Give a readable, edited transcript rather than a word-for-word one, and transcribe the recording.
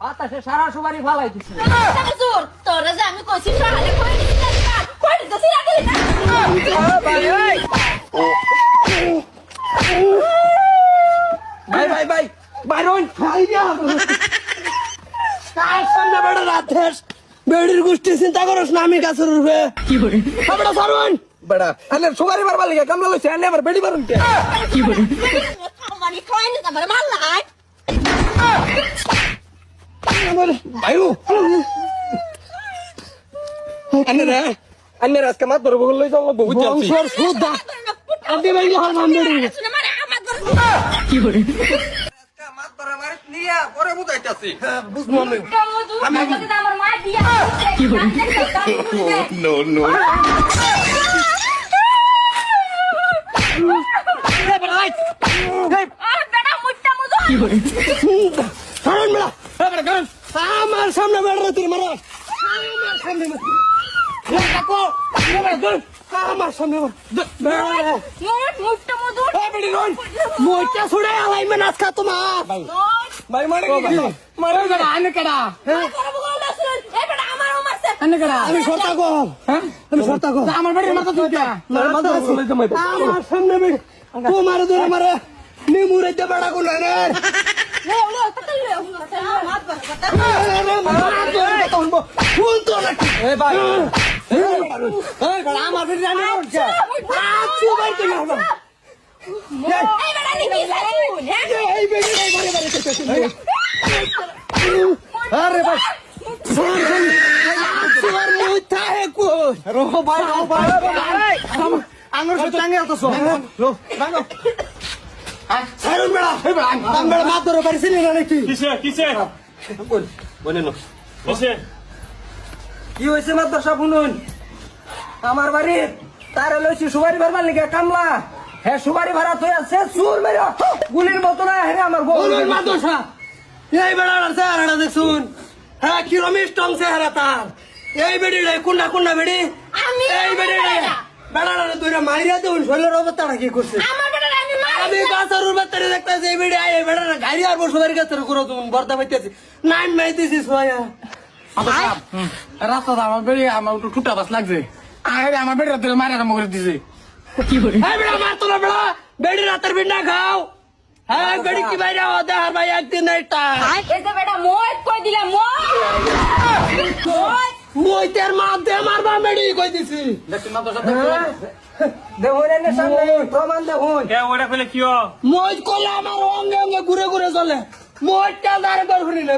বাতাসে সারা সুপারি ফালাই দিছে। তোরা যে আমি কইছি সাহালে কই দিছিস না কই দিছিস আগে না ভাই ভাই ভাই বাইরন খাই দিয়া কার সামনে বড় রাতেশ বেড়ির গোষ্ঠী চিন্তা করছ না আমি গাছের রূপে কি করে বড় সারুন বড় আলে সুপারি মারবা লাগে কামলা লইছে আনে আবার বেড়ি মারুন কে কি করে আমারে কই না আমার মাল নাই ভাইও আনে আজকে মাত ধরবো লই যাও বহুত যাচ্ছি বংশর সুদা আদি ভাই হাল নাম বেড়ি মানে আমার কি করে আজকে মাত ধরে মারিস নিয়া পরে বুঝাইতাছি বুঝমু আমি আমার মা দিয়া কি করে নো কি করে কারণ মেলা কারণ আমার সামনে বেড়া তুই মারা আমার সামনে আমার সামনে মুটটা মধু মোটা ছুড়ে আলাইমেন আজকা তোমার ভাই মারে মারে গড়া আনে কেডা আমি সরতা গো আমি সরতা গো আমার বাড়ির মাথা তুই আমার সামনে বেড়ে তোমার ধরে মারে নিমুরে দে বেড়া কোন রে কি হয়েছে মাদ্রাসা শুনুন আমার বাড়ি তারে লইছি সুপারি ভাড়বার লিগে কামলা হ্যাঁ সুপারি ভাড়া তুই আছে সুর মেরে গুলির মতো না হ্যাঁ আমার বউর মাদ্রাসা এই বেড়া চেহারাটা দেখুন হ্যাঁ কি রমেশ টং চেহারা তার এই বেড়ি রে কোনটা কোনটা বেড়ি এই বেড়ি রে বেড়াটা তুইরা মাইরা দেউন শরীরের অবস্থাটা কি করছে আমি গাছের উপরে দেখতেছি এই বেড়ি এই বেড়াটা গাড়ি আর সুপারি গাছের করে তুমি বর্দা পাইতেছি নাইন মাইতেছি সোয়া রাস্তা আমার বেড়ি আমার একটু ঠুটা বাস লাগছে আমার বেড়ি রাতে মারে আরম্ভ করে দিছে কি করে বেড়া মারতো না বেড়া বেড়ি রাতের বিন্ডা খাও হ্যাঁ বেড়ি কি বাইরে হতে আর ভাই একদিন এইটা বেটা মই কই দিলা মই তের মা দে মারবা বেড়ি কই দিছি দেখুন না তো দেখুন এনে সামনে প্রমাণ দেখুন কে ওটা কইলে কি মই কলা আমার অঙ্গে অঙ্গে ঘুরে ঘুরে চলে মই টাদার গড় ঘুরি না